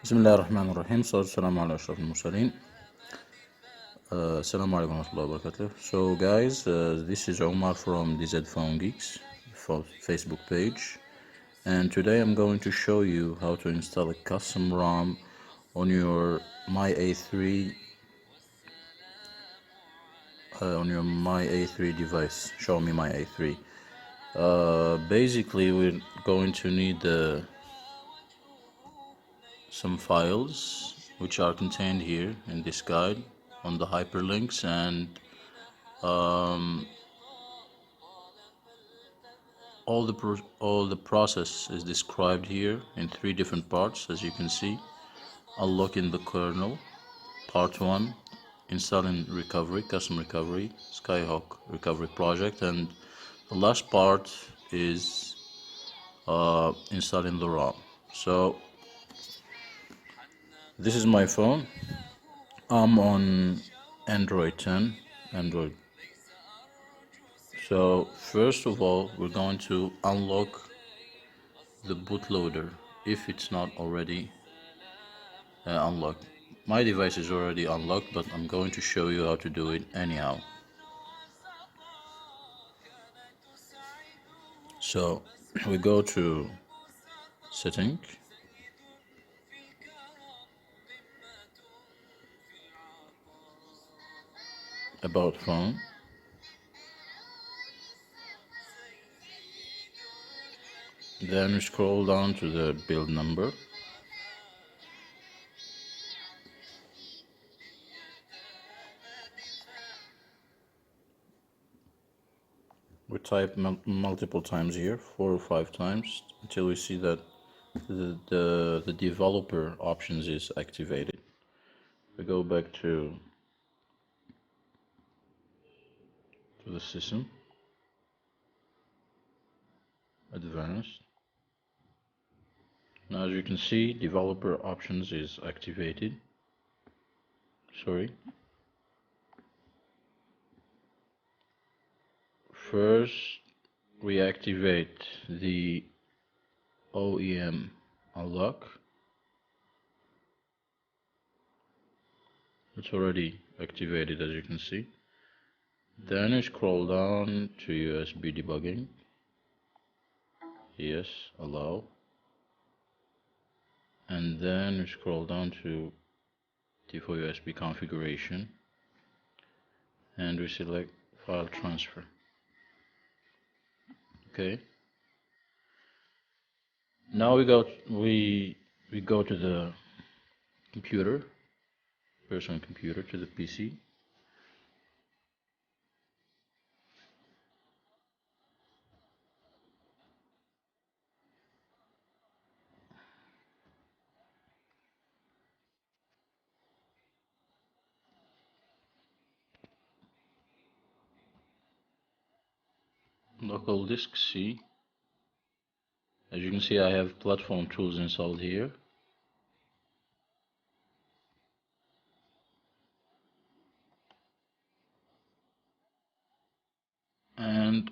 بسم الله الرحمن الرحيم. الصلاة والسلام على أشرف المرسلين. السلام عليكم ورحمة الله وبركاته. So guys, this is Omar from DZ Phone Geeks Facebook page, and today I'm going to show you how to install a custom ROM on your MiA3 MiA3 device, Xiaomi MiA3. Basically, we're going to need some files which are contained here in this guide on the hyperlinks, and all the process is described here in 3 different parts, as you can see. Unlocking the kernel, part 1, installing recovery, custom recovery, Skyhawk recovery project, and the last part is installing the ROM. So this is my phone. I'm on Android 10. So first of all, we're going to unlock the bootloader if it's not already unlocked. My device is already unlocked, but I'm going to show you how to do it anyhow. So we go to setting, about phone, then we scroll down to the build number. We type multiple times here, 4 or 5 times, until we see that the developer options is activated. We go back to the system, advanced. Now, as you can see, developer options is activated. First, we activate the OEM unlock. It's already activated, as you can see. Then we scroll down to USB debugging. Yes, allow. And then we scroll down to default USB configuration, and we select file transfer. Okay. Now we go to the computer, personal computer, to the PC. Local disk C. As you can see, I have platform tools installed here. And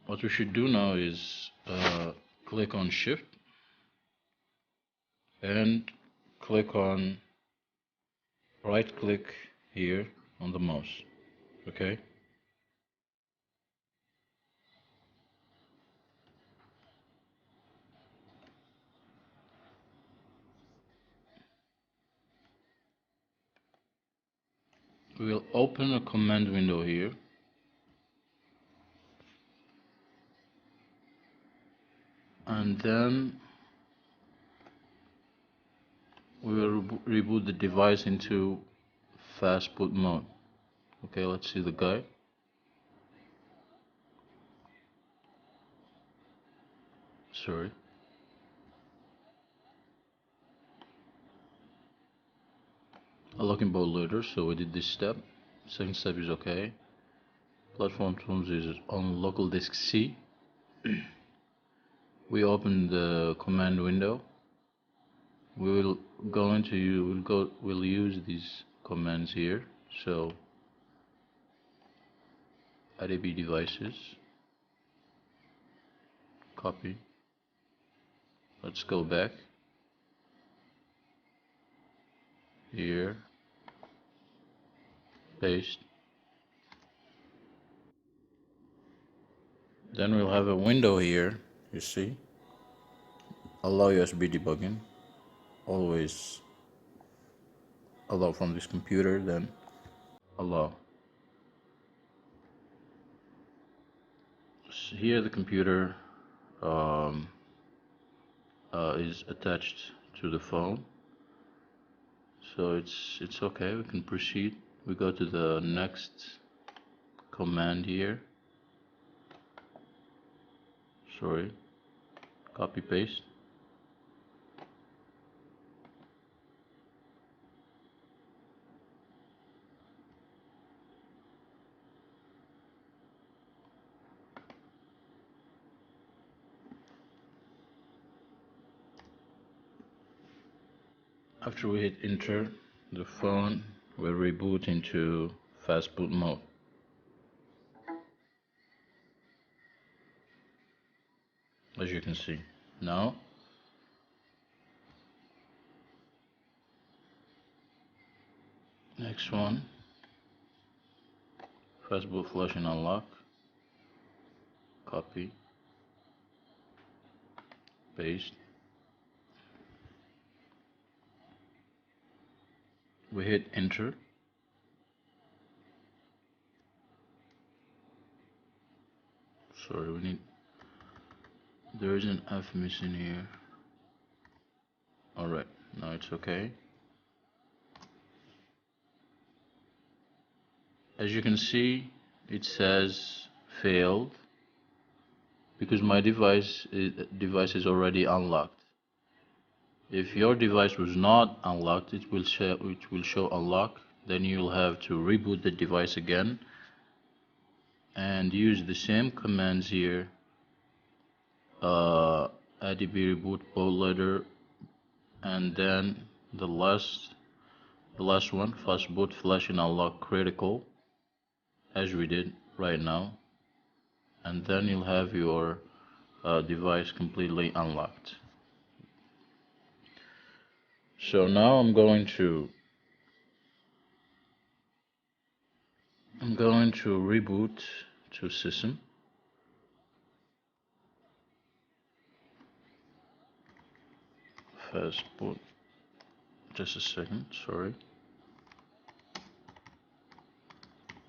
what we should do now is click on Shift and right click here on the mouse. Okay. We'll open a command window here. And then we will reboot the device into Fastboot Mode. Okay, let's see the guide. Unlocking Bootloader, so we did this step. Second step is okay. Platform tools is on local disk C. We open the command window. We'll use these commands here. So ADB devices, copy, Let's go back here, paste. Then we'll have a window here, you see, allow USB debugging, always allow from this computer, then allow. So here the computer is attached to the phone, so it's okay, we can proceed. We go to the next command here, copy paste. After we hit enter, the phone will reboot into Fastboot mode. As you can see. Now, next one, Fastboot Flash and Unlock, copy, paste. We hit enter. There is an F missing here. Alright, now it's okay. As you can see, it says failed because my device is already unlocked. If your device was not unlocked, it will show unlock. Then you'll have to reboot the device again and use the same commands here. ADB reboot, bootloader, and then the last one, Fastboot Flash and Unlock critical, as we did right now, and then you'll have your device completely unlocked. So now I'm going to reboot to system. Fastboot, just a second, sorry.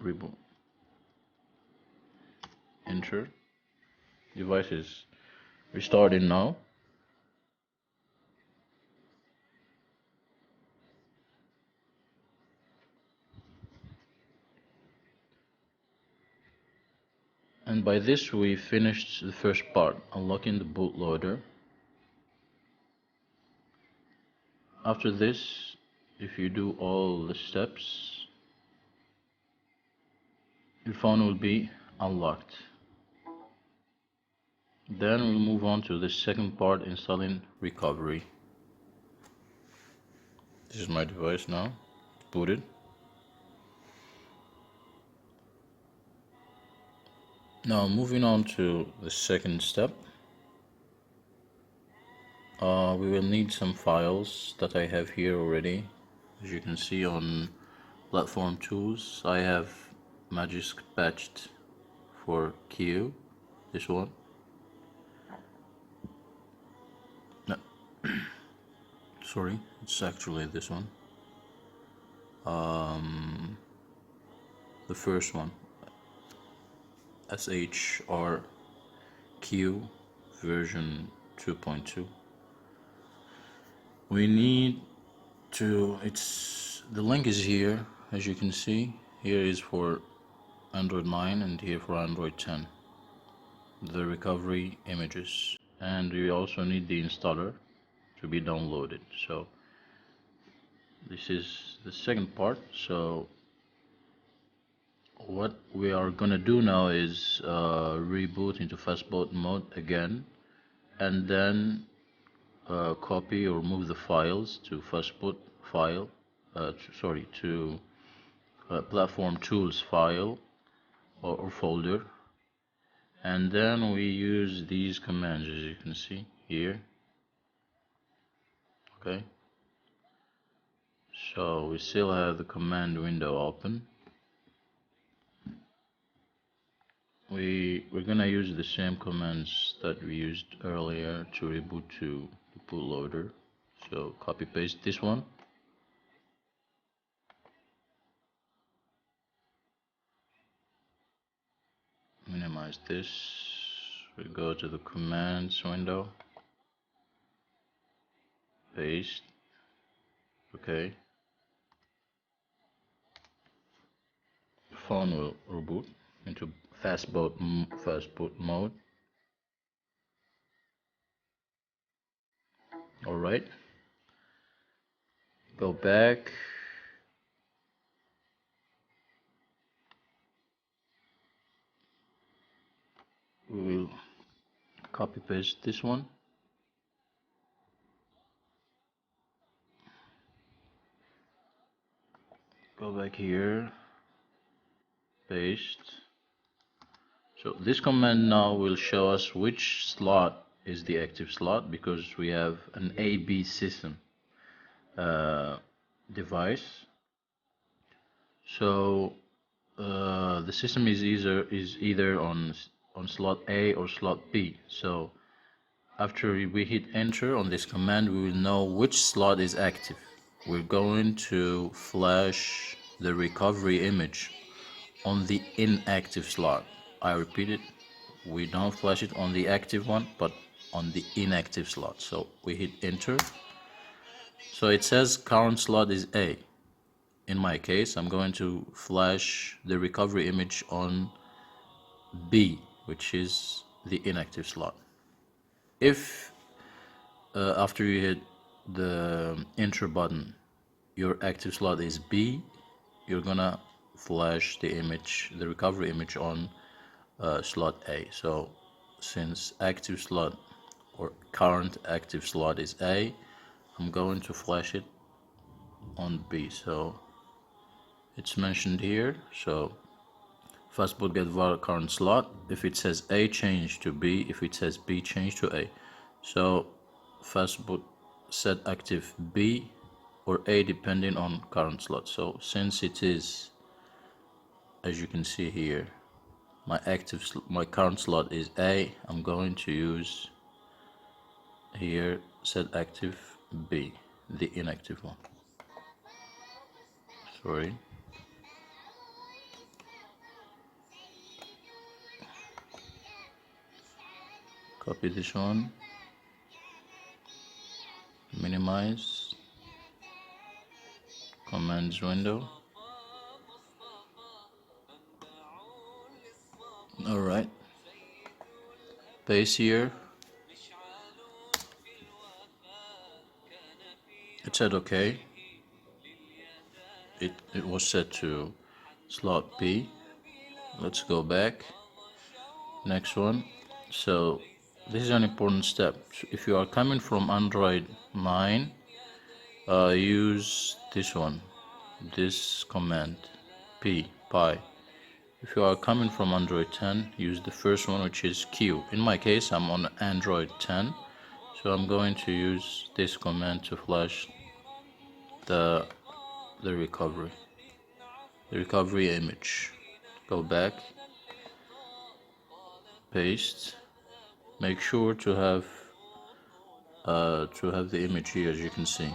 Reboot. Enter. Device is restarting now. And by this we finished the first part, unlocking the bootloader. After this, if you do all the steps, your phone will be unlocked. Then we'll move on to the second part, installing recovery. This is my device now, booted. Now moving on to the second step, we will need some files that I have here already. As you can see on platform tools, I have Magisk patched for Q, this one. No, sorry, it's actually this one. The first one, SHRQ version 2.2. We need to, the link is here, as you can see. Here is for Android 9 and here for Android 10, the recovery images. And we also need the installer to be downloaded. So this is the second part. So what we are gonna do now is reboot into Fastboot mode again, and then copy or move the files to Fastboot file, to platform tools file or folder, and then we use these commands, as you can see here. Okay, so we still have the command window open. We're gonna use the same commands that we used earlier to reboot to the bootloader. So copy paste this one. Minimize this. We go to the commands window. Paste. Okay. Phone will reboot into Fastboot mode. Alright. Go back. We will copy paste this one. Go back here. Paste. So this command now will show us which slot is the active slot, because we have an AB system device. So the system is either on slot A or slot B. So after we hit enter on this command, we will know which slot is active. We're going to flash the recovery image on the inactive slot. I repeat it, we don't flash it on the active one, but on the inactive slot. So we hit enter. So it says current slot is A. In my case, I'm going to flash the recovery image on B, which is the inactive slot. If after you hit the enter button, your active slot is B, you're gonna flash the image, the recovery image on slot A. So since active slot or current active slot is A, I'm going to flash it on B. So it's mentioned here. So Fastboot get var current slot. If it says A, change to B. If it says B, change to A. So Fastboot set active B or A depending on current slot. So since it is, as you can see here, my current slot is A, I'm going to use here set active B, the inactive one. Sorry. Copy this one. Minimize. Commands window. Alright. Paste here. It said OK. It was set to slot B. Let's go back. Next one. So this is an important step. If you are coming from Android 9, use this one, this command, pi. If you are coming from Android 10, use the first one, which is Q. In my case, I'm on Android 10, so I'm going to use this command to flash the recovery image. Go back, paste. Make sure to have the image here, as you can see.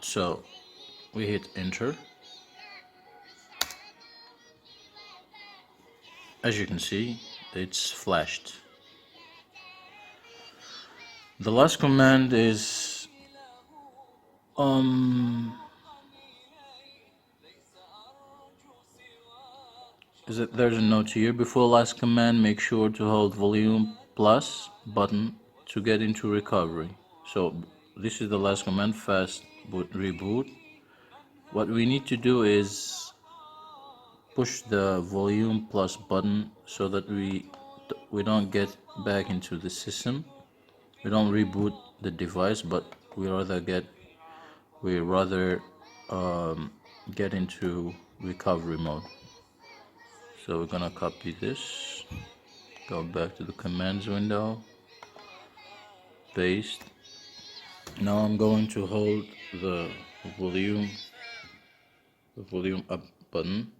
So we hit enter. As you can see, it's flashed. The last command is there's a note here. Before last command, make sure to hold volume plus button to get into recovery. So this is the last command, Fastboot reboot. What we need to do is push the volume plus button so that we don't get back into the system. We don't reboot the device, but we rather get into recovery mode. So we're gonna copy this, go back to the commands window, paste. Now I'm going to hold the volume up button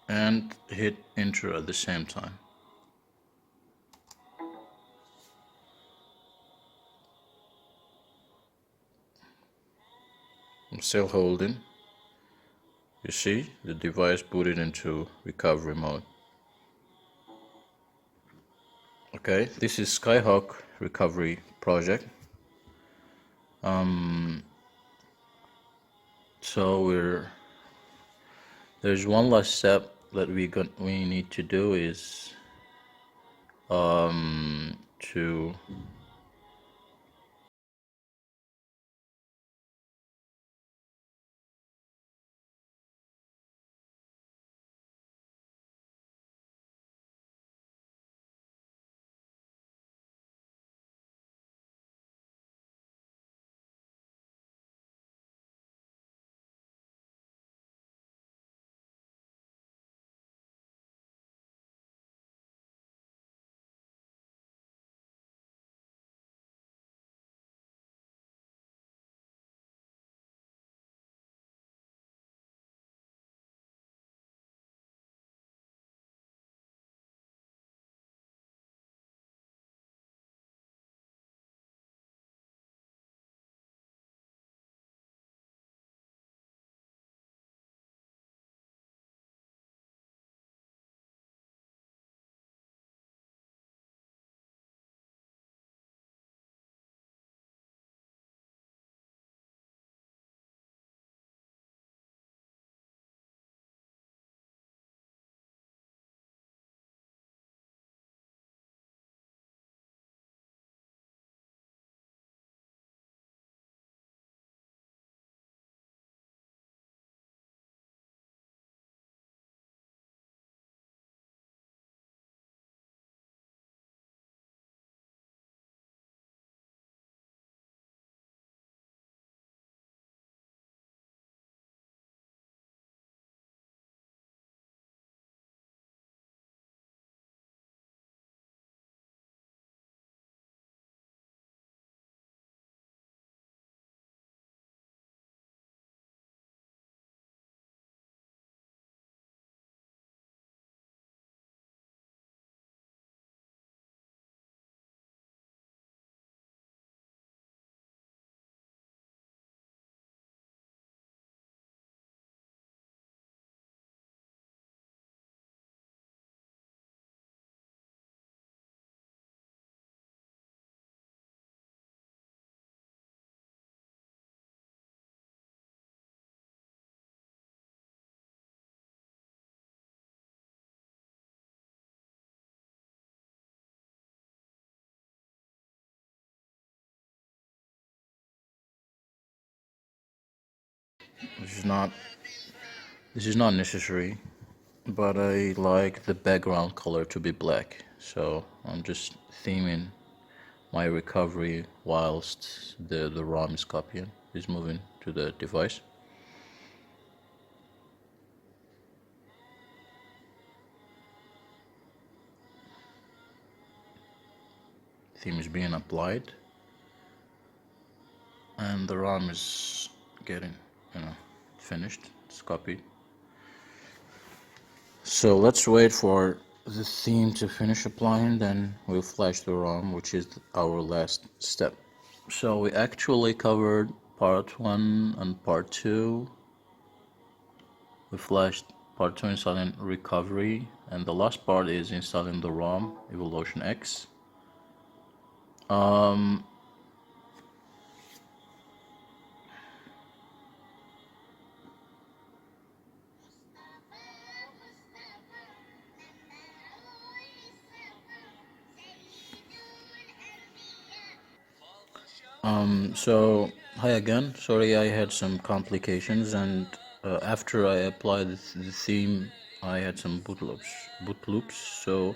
and hit enter at the same time. I'm still holding. You see, the device booted into recovery mode. Okay, this is Skyhawk recovery project. So there's one last step that we need to do is to this is not necessary, but I like the background color to be black, so I'm just theming my recovery whilst the ROM is moving to the device. Theme is being applied and the ROM is getting finished. It's copied. So let's wait for the theme to finish applying, then we'll flash the ROM, which is our last step. So we actually covered part 1 and part 2. We flashed part 2 installing recovery, and the last part is installing the ROM Evolution X. So hi again, sorry I had some complications, and after I applied the theme I had some boot loops, so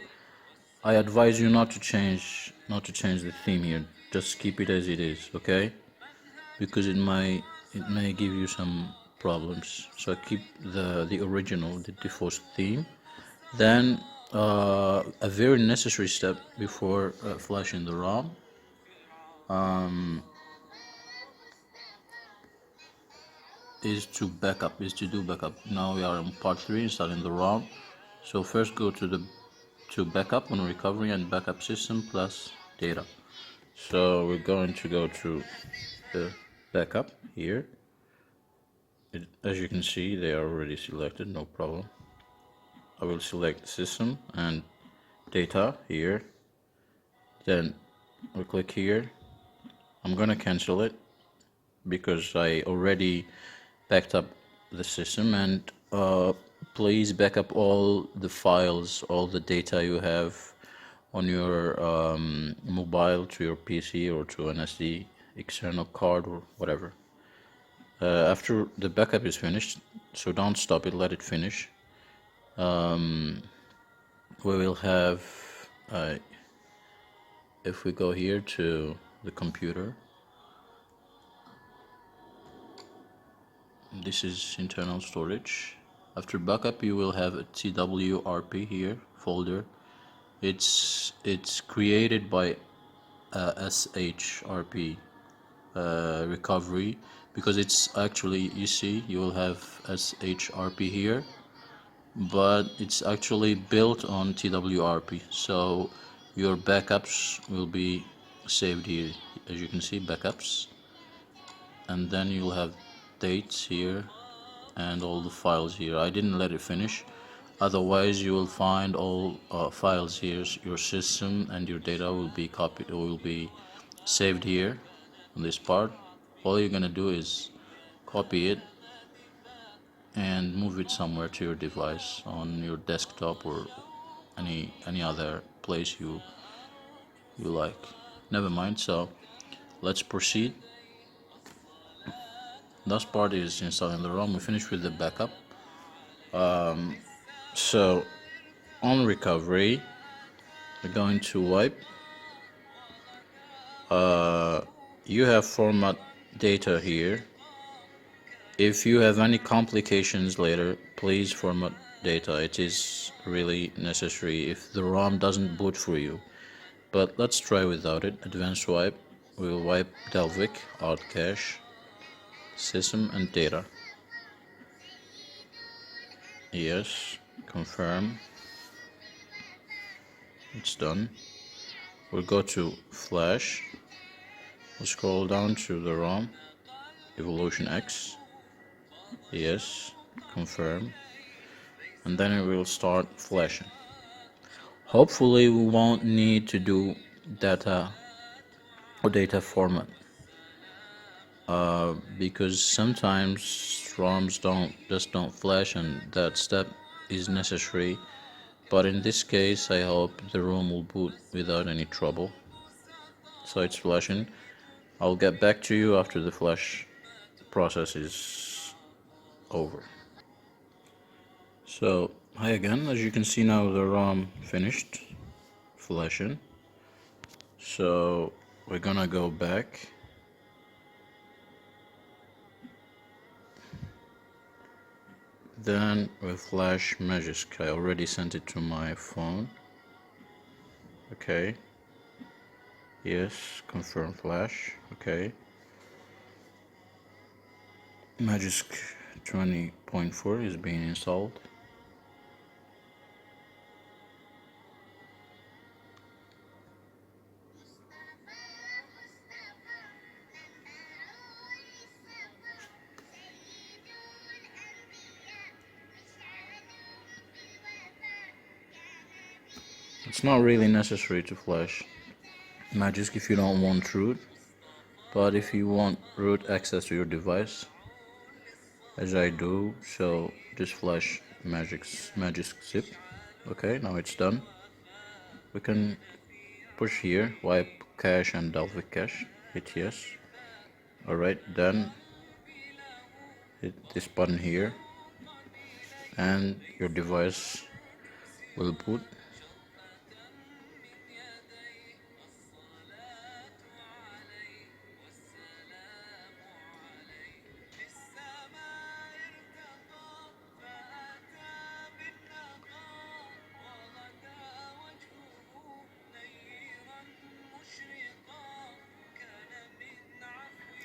I advise you not to change the theme here. Just keep it as it is, okay? Because it may give you some problems. So keep the original, the default theme. Then a very necessary step before flashing the ROM is to do backup. Now we are on part 3, installing the ROM. So first go to backup on recovery and backup system plus data. So we're going to go to the backup here. As you can see, they are already selected, no problem. I will select system and data here. Then we'll click here. I'm gonna cancel it because I already backed up the system, and please back up all the files, all the data you have on your mobile to your PC or to an SD external card or whatever. After the backup is finished, so don't stop it, let it finish. We will have, if we go here to the computer, this is internal storage. After backup, you will have a TWRP here folder. It's created by SHRP recovery, because it's actually, you see, you will have SHRP here, but it's actually built on TWRP, so your backups will be saved here. As you can see, backups, and then you'll have dates here and all the files here. I didn't let it finish, otherwise you will find all files here. Your system and your data will be copied, or will be saved here on this part. All you're gonna do is copy it and move it somewhere to your device, on your desktop or any other place you like. Never mind, so let's proceed. Last part is installing the ROM. We finished with the backup. So on recovery, we're going to wipe. You have format data here. If you have any complications later, please format data. It is really necessary if the ROM doesn't boot for you. But let's try without it. Advanced wipe. We'll wipe Delvic, Alt Cache, system and data. Yes, confirm. It's done. We'll go to Flash. We'll scroll down to the ROM, Evolution X. Yes, confirm. And then it will start flashing. Hopefully we won't need to do data or data format, because sometimes ROMs don't flash, and that step is necessary. But in this case, I hope the ROM will boot without any trouble. So it's flashing. I'll get back to you after the flash process is over. So hi again. As you can see now, the ROM finished flashing. So we're gonna go back. Then with Flash Magisk, I already sent it to my phone. Okay. Yes, confirm Flash. Okay. Magisk 20.4 is being installed. It's not really necessary to flash Magisk if you don't want root, but if you want root access to your device, as I do, so just flash Magisk zip. Okay, now it's done. We can push here, wipe cache and Delvic cache, hit yes. Alright, then hit this button here and your device will boot.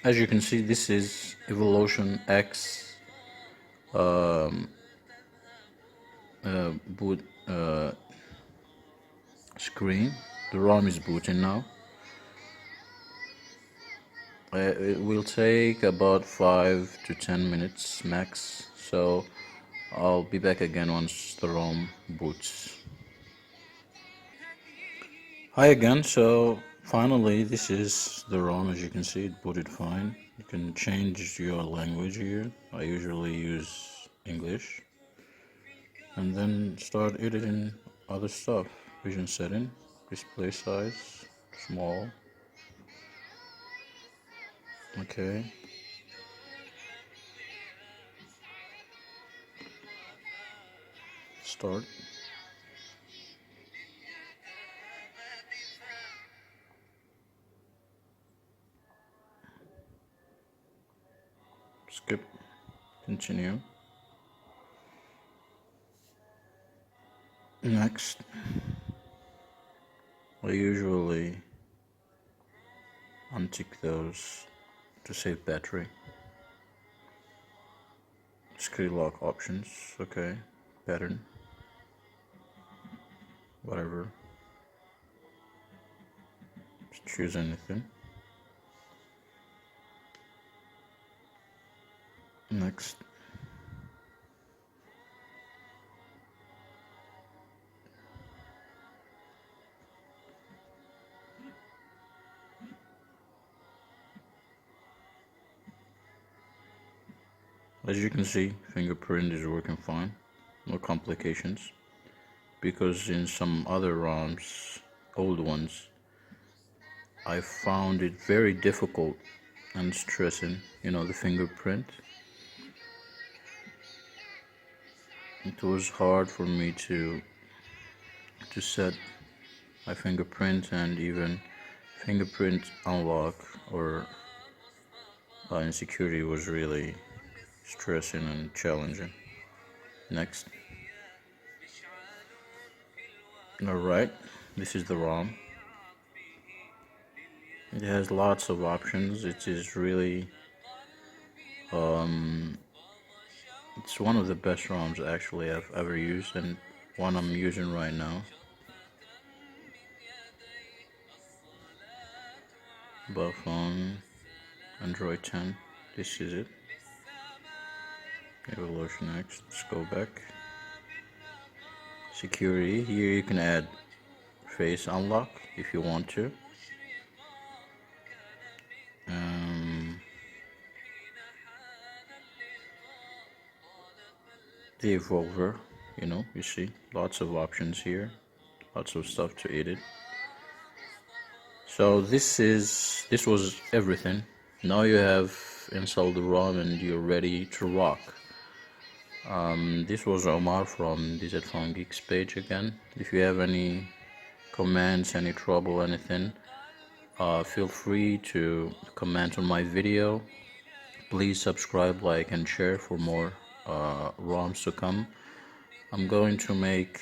As you can see, this is Evolution X boot screen. The ROM is booting now. It will take about 5 to 10 minutes max, so I'll be back again once the ROM boots. Hi again, so finally this is the ROM. As you can see, it booted fine. You can change your language here. I usually use English. And then start editing other stuff. Vision setting, display size, small. Okay. Start. Skip. Continue. Next. I usually untick those to save battery. Screen lock options. Okay. Pattern. Whatever. Just choose anything. Next. As you can see, fingerprint is working fine, no complications, because in some other ROMs, old ones, I found it very difficult and stressing, the fingerprint. It was hard for me to set my fingerprint, and even fingerprint unlock or insecurity was really stressing and challenging. Next. Alright, this is the ROM. It has lots of options. It is really it's one of the best ROMs actually I've ever used, and one I'm using right now. About phone, Android 10. This is it. Evolution X. Let's go back. Security. Here you can add face unlock if you want to. The evolver, you see lots of options here, lots of stuff to edit. So this was everything. Now you have installed the ROM and you're ready to rock. This was Omar from DZPG page again. If you have any comments, any trouble, anything, feel free to comment on my video. Please subscribe, like, and share for more ROMs to come. I'm going to make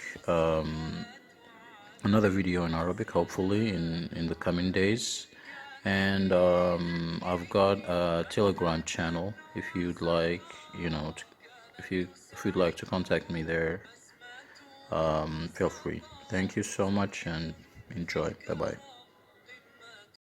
another video in Arabic, hopefully in the coming days, and I've got a Telegram channel. If you'd like, if you'd like to contact me there, feel free. Thank you so much and enjoy. Bye bye.